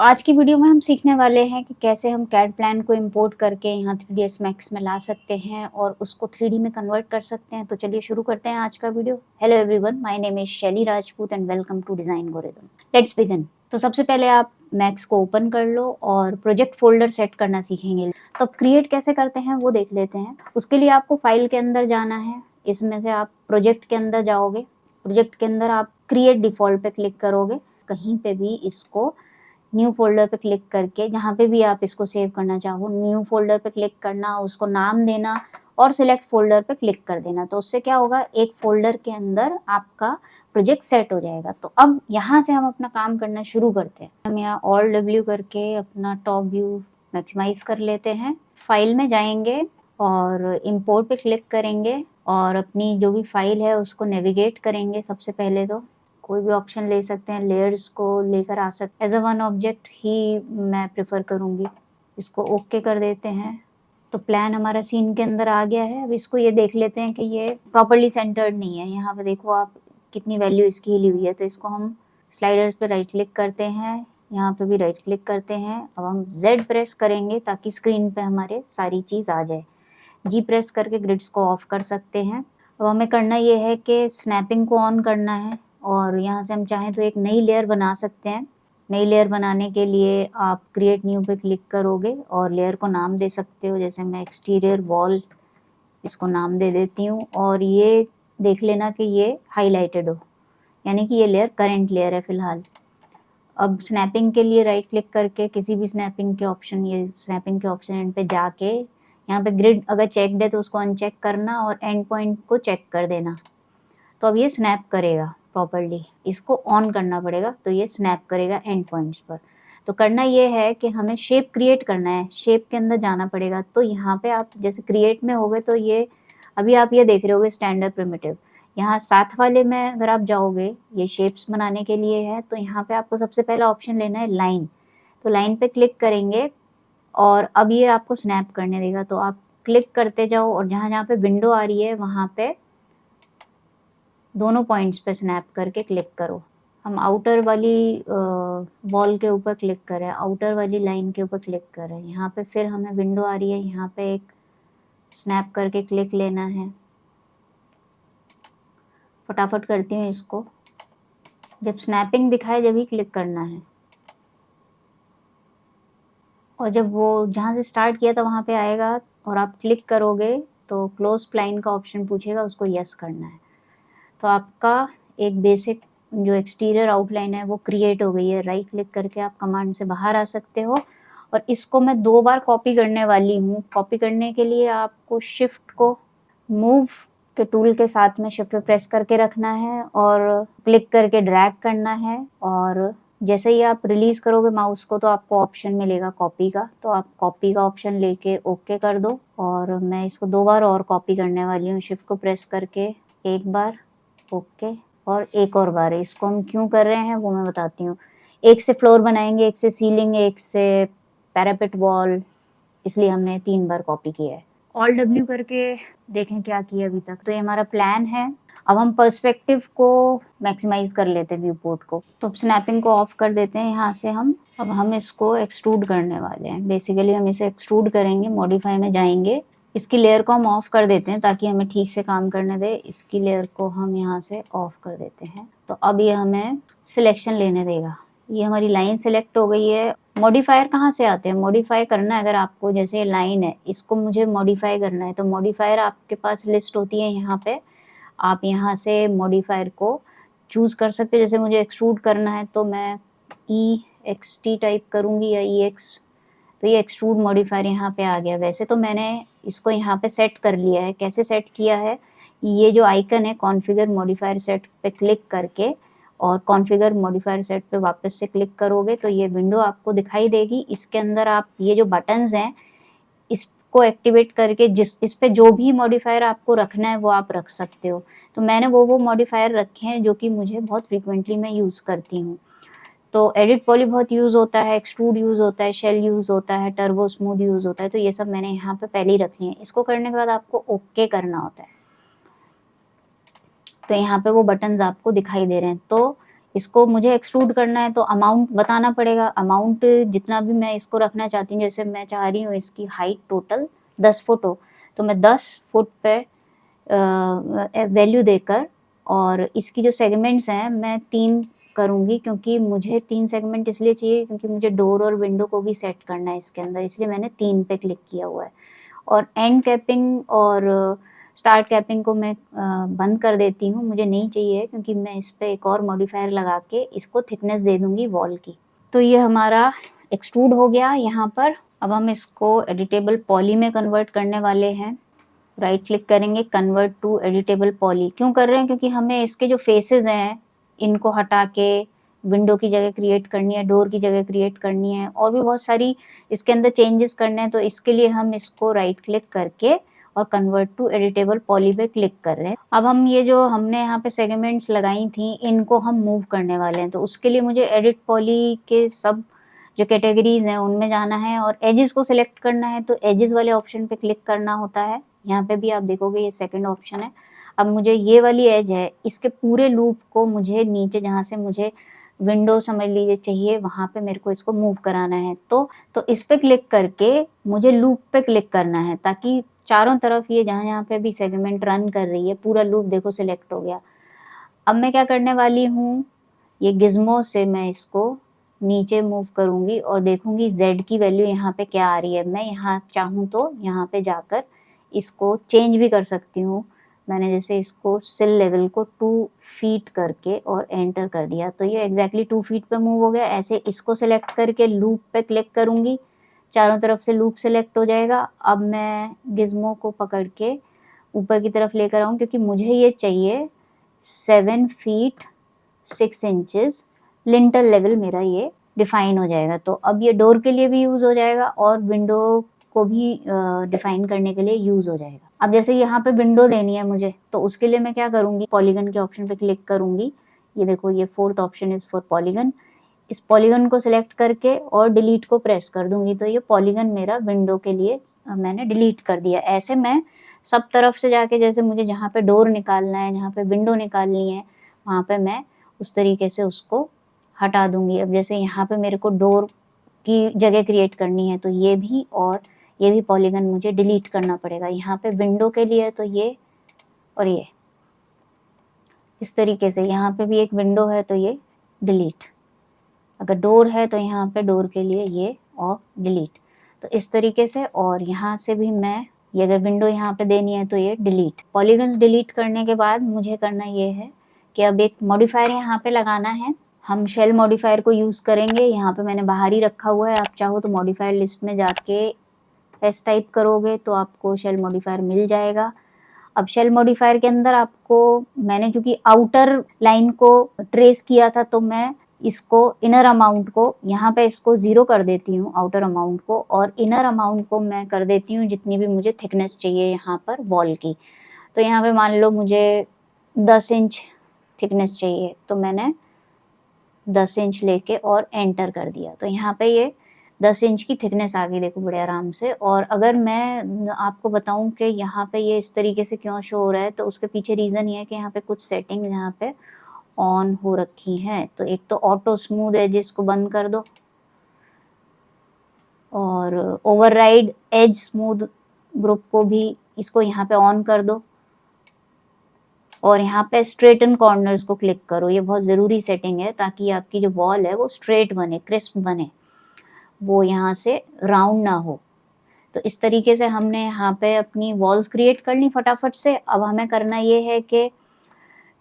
आज की वीडियो में हम सीखने वाले हैं कि कैसे हम कैड प्लान को इंपोर्ट करके यहाँ 3ds मैक्स में ला सकते हैं और उसको 3D में कन्वर्ट कर सकते हैं। तो चलिए शुरू करते हैं आज का video. Hello everyone, my name is Shaily Rajput and welcome to design गोरिथम। Let's begin. तो सबसे पहले आप मैक्स को ओपन कर लो और प्रोजेक्ट फोल्डर सेट करना सीखेंगे। तो अब क्रिएट कैसे करते हैं वो देख लेते हैं। उसके लिए आपको फाइल के अंदर जाना है। इसमें से आप प्रोजेक्ट के अंदर जाओगे। प्रोजेक्ट के अंदर आप क्रिएट डिफॉल्ट पे क्लिक करोगे। कहीं पे भी इसको न्यू फोल्डर पे क्लिक करके जहाँ पे भी आप इसको सेव करना चाहो, न्यू फोल्डर पे क्लिक करना, उसको नाम देना और सिलेक्ट फोल्डर पे क्लिक कर देना। तो उससे क्या होगा, एक फोल्डर के अंदर आपका प्रोजेक्ट सेट हो जाएगा। तो अब यहाँ से हम अपना काम करना शुरू करते हैं। हम यहाँ Alt W करके अपना टॉप व्यू मैक्सिमाइज कर लेते हैं। फाइल में जाएंगे और इम्पोर्ट पे क्लिक करेंगे और अपनी जो भी फाइल है उसको नेविगेट करेंगे। सबसे पहले तो कोई भी ऑप्शन ले सकते हैं, लेयर्स को लेकर आ सकते हैं। एज अ वन ऑब्जेक्ट ही मैं प्रेफर करूँगी। इसको ओके कर देते हैं। तो प्लान हमारा सीन के अंदर आ गया है। अब इसको ये देख लेते हैं कि ये प्रॉपरली सेंटर्ड नहीं है। यहाँ पे देखो आप कितनी वैल्यू इसकी हिली हुई है। तो इसको हम स्लाइडर्स पे राइट क्लिक करते हैं, यहाँ पे भी राइट क्लिक करते हैं। अब हम Z प्रेस करेंगे ताकि स्क्रीन पे हमारे सारी चीज़ आ जाए। G प्रेस करके ग्रिड्स को ऑफ कर सकते हैं। अब हमें करना ये है कि स्नैपिंग को ऑन करना है और यहाँ से हम चाहें तो एक नई लेयर बना सकते हैं। नई लेयर बनाने के लिए आप क्रिएट न्यू पे क्लिक करोगे और लेयर को नाम दे सकते हो। जैसे मैं एक्सटीरियर वॉल इसको नाम दे देती हूँ और ये देख लेना कि ये हाईलाइटेड हो, यानी कि ये लेयर करंट लेयर है फिलहाल। अब स्नैपिंग के लिए राइट क्लिक करके किसी भी स्नैपिंग के ऑप्शन, ये स्नैपिंग के ऑप्शन पे जाके यहाँ पे ग्रिड अगर चेकड है तो उसको अनचेक करना और एंड पॉइंट को चेक कर देना। तो अब ये स्नैप करेगा प्रॉपरली। इसको ऑन करना पड़ेगा तो ये स्नैप करेगा एंड पॉइंट्स पर। तो करना ये है कि हमें शेप क्रिएट करना है। शेप के अंदर जाना पड़ेगा। तो यहाँ पे आप जैसे क्रिएट में हो गए तो ये अभी आप ये देख रहे होगे स्टैंडर्ड प्रिमिटिव। यहाँ साथ वाले में अगर आप जाओगे, ये शेप्स बनाने के लिए है। तो यहाँ पे आपको सबसे पहला ऑप्शन लेना है लाइन। तो लाइन पे क्लिक करेंगे और अब ये आपको स्नैप करने देगा। तो आप क्लिक करते जाओ और जहाँ जहाँ पे विंडो आ रही है वहाँ पे दोनों पॉइंट्स पे स्नैप करके क्लिक करो। हम आउटर वाली वॉल के ऊपर क्लिक करें, आउटर वाली लाइन के ऊपर क्लिक करें। यहाँ पे फिर हमें विंडो आ रही है, यहाँ पे एक स्नैप करके क्लिक लेना है। फटाफट करती हूँ इसको। जब स्नैपिंग दिखाए जब ही क्लिक करना है और जब वो जहाँ से स्टार्ट किया था वहाँ पे आएगा और आप क्लिक करोगे तो क्लोज स्प्लाइन का ऑप्शन पूछेगा, उसको यस करना है। तो आपका एक बेसिक जो एक्सटीरियर आउटलाइन है वो क्रिएट हो गई है। राइट क्लिक करके आप कमांड से बाहर आ सकते हो और इसको मैं 2 बार कॉपी करने वाली हूँ। कॉपी करने के लिए आपको शिफ्ट को मूव के टूल के साथ में शिफ्ट पे प्रेस करके रखना है और क्लिक करके ड्रैग करना है। और जैसे ही आप रिलीज करोगे माउस को तो आपको ऑप्शन मिलेगा कॉपी का। तो आप कॉपी का ऑप्शन लेके ओके कर दो। और मैं इसको 2 बार और कॉपी करने वाली हूँ। शिफ्ट को प्रेस करके एक बार, ओके, और एक और बार। इसको हम क्यों कर रहे हैं वो मैं बताती हूँ। एक से फ्लोर बनाएंगे, एक से सीलिंग, एक से पैरापेट वॉल, इसलिए हमने 3 बार कॉपी किया है। Alt W करके देखें क्या किया अभी तक। तो ये हमारा प्लान है। अब हम पर्सपेक्टिव को मैक्सिमाइज कर लेते हैं, व्यू पोर्ट को। तो स्नैपिंग को ऑफ कर देते हैं यहाँ से हम। अब हम इसको एक्सट्रूड करने वाले हैं। बेसिकली हम इसे एक्सट्रूड करेंगे। मॉडिफाई में जाएंगे, इसकी लेयर को हम ऑफ कर देते हैं ताकि हमें ठीक से काम करने दे। इसकी लेयर को हम यहाँ से ऑफ कर देते हैं। तो अब ये हमें सिलेक्शन लेने देगा। ये हमारी लाइन सिलेक्ट हो गई है। मॉडिफायर कहाँ से आते हैं? मॉडिफाई करना है अगर आपको, जैसे ये लाइन है इसको मुझे मॉडिफाई करना है तो मॉडिफायर आपके पास लिस्ट होती है यहाँ पे। आप यहाँ से मॉडिफायर को चूज कर सकते हैं। जैसे मुझे एक्सट्रूड करना है तो मैं EXT टाइप करूँगी या EX। तो ये एक्सट्रूड मॉडिफायर यहाँ पे आ गया। वैसे तो मैंने इसको यहाँ पे सेट कर लिया है। कैसे सेट किया है? ये जो आइकन है कॉन्फ़िगर मॉडिफायर सेट पे क्लिक करके और कॉन्फ़िगर मॉडिफायर सेट पे वापस से क्लिक करोगे तो ये विंडो आपको दिखाई देगी। इसके अंदर आप ये जो बटन्स हैं इसको एक्टिवेट करके इस पे जो भी मॉडिफायर आपको रखना है वो आप रख सकते हो। तो मैंने वो मॉडिफायर रखे हैं जो कि मुझे बहुत फ्रीक्वेंटली मैं यूज़ करती हूँ। तो एडिट पॉली बहुत यूज़ होता है, एक्सट्रूड यूज़ होता है, शेल यूज़ होता है, टर्बो स्मूथ यूज़ होता है। तो ये सब मैंने यहाँ पे पहले ही रख लिए हैं। इसको करने के बाद आपको ओके करना होता है। तो यहाँ पे वो बटन्स आपको दिखाई दे रहे हैं। तो इसको मुझे एक्सट्रूड करना है तो अमाउंट बताना पड़ेगा। अमाउंट जितना भी मैं इसको रखना चाहती हूँ, जैसे मैं चाह रही हूँ इसकी हाइट टोटल 10 फुट हो, तो मैं 10 फुट पे वैल्यू देकर, और इसकी जो सेगमेंट्स हैं मैं 3 करूँगी, क्योंकि मुझे 3 सेगमेंट इसलिए चाहिए क्योंकि मुझे डोर और विंडो को भी सेट करना है इसके अंदर, इसलिए मैंने 3 पे क्लिक किया हुआ है। और एंड कैपिंग और स्टार्ट कैपिंग को मैं बंद कर देती हूँ, मुझे नहीं चाहिए, क्योंकि मैं इस पे एक और मॉडिफायर लगा के इसको थिकनेस दे दूँगी वॉल की। तो ये हमारा एक्सट्रूड हो गया यहाँ पर। अब हम इसको एडिटेबल पॉली में कन्वर्ट करने वाले हैं। राइट क्लिक करेंगे, कन्वर्ट टू एडिटेबल पॉली। क्यों कर रहे हैं? क्योंकि हमें इसके जो फेसेस हैं इनको हटा के विंडो की जगह क्रिएट करनी है, डोर की जगह क्रिएट करनी है, और भी बहुत सारी इसके अंदर चेंजेस करने हैं। तो इसके लिए हम इसको राइट क्लिक करके और कन्वर्ट टू एडिटेबल पॉली पे क्लिक कर रहे हैं। अब हम ये जो हमने यहाँ पे सेगमेंट्स लगाई थी इनको हम मूव करने वाले हैं। तो उसके लिए मुझे एडिट पॉली के सब जो कैटेगरीज हैं उनमें जाना है और एजेस को सिलेक्ट करना है। तो एजेस वाले ऑप्शन पे क्लिक करना होता है। यहाँ पे भी आप देखोगे ये सेकंड ऑप्शन है। अब मुझे ये वाली एज है, इसके पूरे लूप को मुझे नीचे जहाँ से मुझे विंडो समझ लीजिए चाहिए वहाँ पे मेरे को इसको मूव कराना है। तो इस पे क्लिक करके मुझे लूप पे क्लिक करना है, ताकि चारों तरफ ये जहाँ जहाँ पे भी सेगमेंट रन कर रही है पूरा लूप देखो सिलेक्ट हो गया। अब मैं क्या करने वाली हूँ, ये गिज्मो से मैं इसको नीचे मूव करूँगी और देखूँगी Z की वैल्यू यहाँ पे क्या आ रही है। मैं यहाँ चाहूँ तो यहाँ पे जाकर इसको चेंज भी कर सकती हूँ। मैंने जैसे इसको सिल लेवल को 2 फीट करके और एंटर कर दिया, तो ये एग्जैक्टली 2 फीट पे मूव हो गया। ऐसे इसको सिलेक्ट करके लूप पे क्लिक करूँगी, चारों तरफ से लूप सिलेक्ट हो जाएगा। अब मैं गिज्मो को पकड़ के ऊपर की तरफ लेकर आऊँ, क्योंकि मुझे ये चाहिए 7 फीट 6 इंचेस लिंटल लेवल मेरा ये डिफाइन हो जाएगा। तो अब ये डोर के लिए भी यूज़ हो जाएगा और विंडो को भी डिफाइन करने के लिए यूज़ हो जाएगा। अब जैसे यहाँ पे विंडो देनी है मुझे, तो उसके लिए मैं क्या करूँगी, पॉलीगन के ऑप्शन पे क्लिक करूँगी। ये देखो ये 4th option is for polygon. इस पॉलीगन को सिलेक्ट करके और डिलीट को प्रेस कर दूंगी, तो ये पॉलीगन मेरा विंडो के लिए मैंने डिलीट कर दिया। ऐसे मैं सब तरफ से जाके, जैसे मुझे जहाँ पे डोर निकालना है, जहाँ पे विंडो निकालनी है, वहाँ पे मैं उस तरीके से उसको हटा दूंगी। अब जैसे यहाँ पे मेरे को डोर की जगह क्रिएट करनी है, तो ये भी और ये भी पॉलीगन मुझे डिलीट करना पड़ेगा। यहाँ पे विंडो के लिए तो ये और ये इस तरीके से, यहाँ पे भी एक विंडो है तो ये डिलीट, अगर डोर है तो यहाँ पे डोर के लिए ये और डिलीट। तो इस तरीके से, और यहाँ से भी मैं ये अगर विंडो यहाँ पे देनी है तो ये डिलीट। पॉलीगन्स डिलीट करने के बाद मुझे करना ये है कि अब एक मॉडिफायर यहाँ पे लगाना है। हम शेल मॉडिफायर को यूज़ करेंगे। यहाँ पे मैंने बाहर ही रखा हुआ है, आप चाहो तो मॉडिफायर लिस्ट में जाके एस टाइप करोगे तो आपको शेल मॉडिफायर मिल जाएगा। अब शेल मॉडिफायर के अंदर आपको, मैंने क्योंकि आउटर लाइन को ट्रेस किया था, तो मैं इसको इनर अमाउंट को यहाँ पे इसको 0 कर देती हूँ, आउटर अमाउंट को, और इनर अमाउंट को मैं कर देती हूँ जितनी भी मुझे थिकनेस चाहिए यहाँ पर वॉल की। तो यहाँ पे मान लो मुझे 10 इंच थिकनेस चाहिए, तो मैंने 10 इंच लेके और एंटर कर दिया, तो यहाँ पे ये 10 इंच की थिकनेस आ गई, देखो बड़े आराम से। और अगर मैं आपको बताऊं कि यहाँ पे ये इस तरीके से क्यों शो हो रहा है, तो उसके पीछे रीज़न ये है कि यहाँ पे कुछ सेटिंग्स यहाँ पे ऑन हो रखी हैं। तो एक तो ऑटो स्मूथ एजेस को बंद कर दो, और ओवरराइड एज स्मूथ ग्रुप को भी, इसको यहाँ पे ऑन कर दो, और यहाँ पे स्ट्रेटन कॉर्नर्स को क्लिक करो। ये बहुत ज़रूरी सेटिंग है ताकि आपकी जो वॉल है वो स्ट्रेट बने, क्रिस्प बने, वो यहाँ से राउंड ना हो। तो इस तरीके से हमने यहाँ पे अपनी वॉल्स क्रिएट कर ली फटाफट से। अब हमें करना ये है कि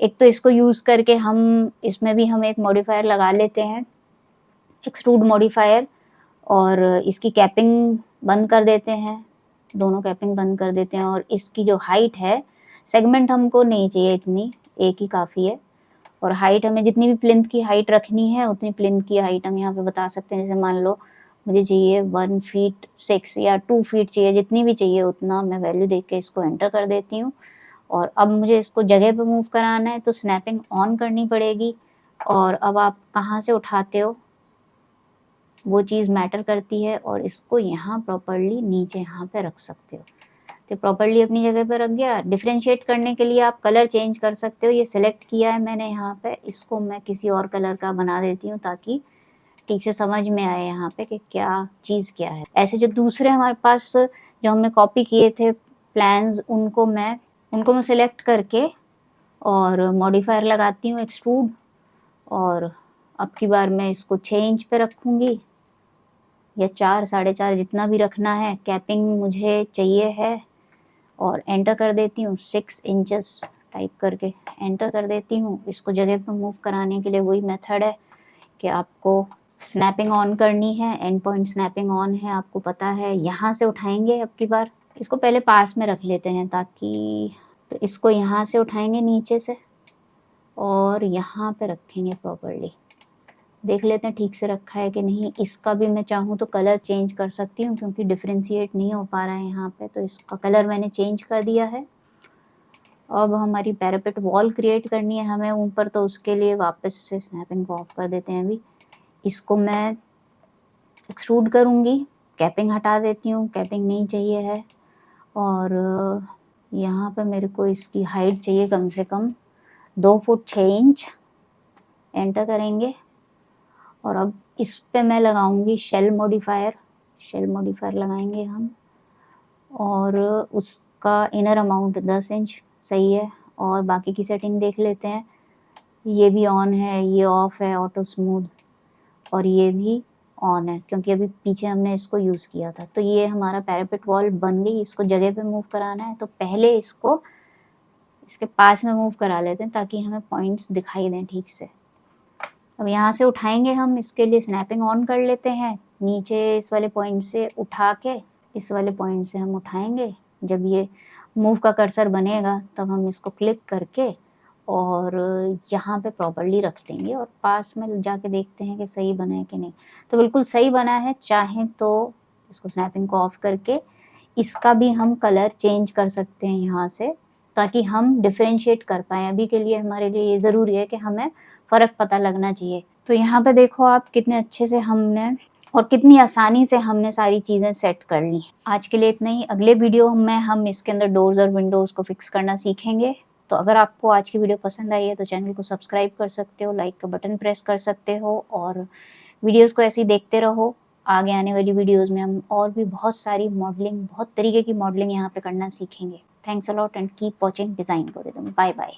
एक तो इसको यूज़ करके हम इसमें भी हम एक मॉडिफायर लगा लेते हैं, एक्सट्रूड मॉडिफायर, और इसकी कैपिंग बंद कर देते हैं, दोनों कैपिंग बंद कर देते हैं। और इसकी जो हाइट है, सेगमेंट हमको नहीं चाहिए इतनी, एक ही काफ़ी है। और हाइट हमें जितनी भी प्लिंथ की हाइट रखनी है उतनी प्लिंथ की हाइट हम यहाँ पे बता सकते हैं। जैसे मान लो मुझे चाहिए 1 फीट 6 या 2 फीट चाहिए, जितनी भी चाहिए उतना मैं वैल्यू देख के इसको एंटर कर देती हूँ। और अब मुझे इसको जगह पे मूव कराना है तो स्नैपिंग ऑन करनी पड़ेगी। और अब आप कहाँ से उठाते हो वो चीज़ मैटर करती है, और इसको यहाँ प्रॉपरली नीचे यहाँ पे रख सकते हो। तो प्रॉपर्ली अपनी जगह पर रख गया। डिफ्रेंशिएट करने के लिए आप कलर चेंज कर सकते हो। ये सिलेक्ट किया है मैंने यहाँ पे, इसको मैं किसी और कलर का बना देती हूँ ताकि ठीक से समझ में आए यहाँ पे कि क्या चीज़ क्या है। ऐसे जो दूसरे हमारे पास जो हमने कॉपी किए थे प्लान्स, उनको मैं सिलेक्ट करके और मॉडिफायर लगाती हूँ एक्सट्रूड, और अब की बार मैं इसको 6 इंच पे रखूँगी या 4, 4.5 जितना भी रखना है। कैपिंग मुझे चाहिए है और एंटर कर देती हूँ 6 इंचेस टाइप करके एंटर कर देती हूँ। इसको जगह पे मूव कराने के लिए वही मेथड है कि आपको स्नैपिंग ऑन करनी है, एंड पॉइंट स्नैपिंग ऑन है, आपको पता है। यहाँ से उठाएंगे अब की बार, इसको पहले पास में रख लेते हैं ताकि, तो इसको यहाँ से उठाएंगे नीचे से और यहाँ पे रखेंगे प्रॉपर्ली। देख लेते हैं ठीक से रखा है कि नहीं। इसका भी मैं चाहूँ तो कलर चेंज कर सकती हूँ क्योंकि डिफ्रेंशिएट नहीं हो पा रहा है यहाँ पे, तो इसका कलर मैंने चेंज कर दिया है। अब हमारी पैरापेट वॉल क्रिएट करनी है हमें ऊपर, तो उसके लिए वापस से स्नैपिंग को ऑफ कर देते हैं। अभी इसको मैं एक्सट्रूड करूँगी, कैपिंग हटा देती हूँ, कैपिंग नहीं चाहिए है। और यहाँ पे मेरे को इसकी हाइट चाहिए कम से कम 2 फुट 6 इंच। एंटर करेंगे और अब इस पे मैं लगाऊंगी शेल मॉडिफायर लगाएंगे हम, और उसका इनर अमाउंट 10 इंच सही है। और बाकी की सेटिंग देख लेते हैं। ये भी ऑन है, ये ऑफ है ऑटो स्मूथ, और ये भी ऑन है क्योंकि अभी पीछे हमने इसको यूज़ किया था। तो ये हमारा पैरापेट वॉल बन गई। इसको जगह पे मूव कराना है तो पहले इसको इसके पास में मूव करा लेते हैं ताकि हमें पॉइंट्स दिखाई दें ठीक से। अब यहाँ से उठाएंगे हम, इसके लिए स्नैपिंग ऑन कर लेते हैं। नीचे इस वाले पॉइंट से उठा के इस वाले पॉइंट से हम उठाएंगे। जब ये मूव का कर्सर बनेगा तब हम इसको क्लिक करके और यहाँ पे प्रॉपर्ली रख देंगे और पास में जाके देखते हैं कि सही बना है कि नहीं। तो बिल्कुल सही बना है। चाहें तो इसको स्नैपिंग को ऑफ करके इसका भी हम कलर चेंज कर सकते हैं यहाँ से, ताकि हम डिफरेंशिएट कर पाएँ। अभी के लिए हमारे लिए ये ज़रूरी है कि हमें फ़र्क पता लगना चाहिए। तो यहाँ पे देखो आप कितने अच्छे से हमने और कितनी आसानी से हमने सारी चीज़ें सेट कर ली। आज के लिए इतना ही। अगले वीडियो में हम इसके अंदर डोर्स और विंडोज़ को फिक्स करना सीखेंगे। तो अगर आपको आज की वीडियो पसंद आई है तो चैनल को सब्सक्राइब कर सकते हो, लाइक का बटन प्रेस कर सकते हो, और वीडियोज़ को ऐसे ही देखते रहो। आगे आने वाली वीडियोज़ में हम और भी बहुत सारी मॉडलिंग, बहुत तरीके की मॉडलिंग यहाँ पे करना सीखेंगे। Thanks a lot and keep watching design को। Bye bye.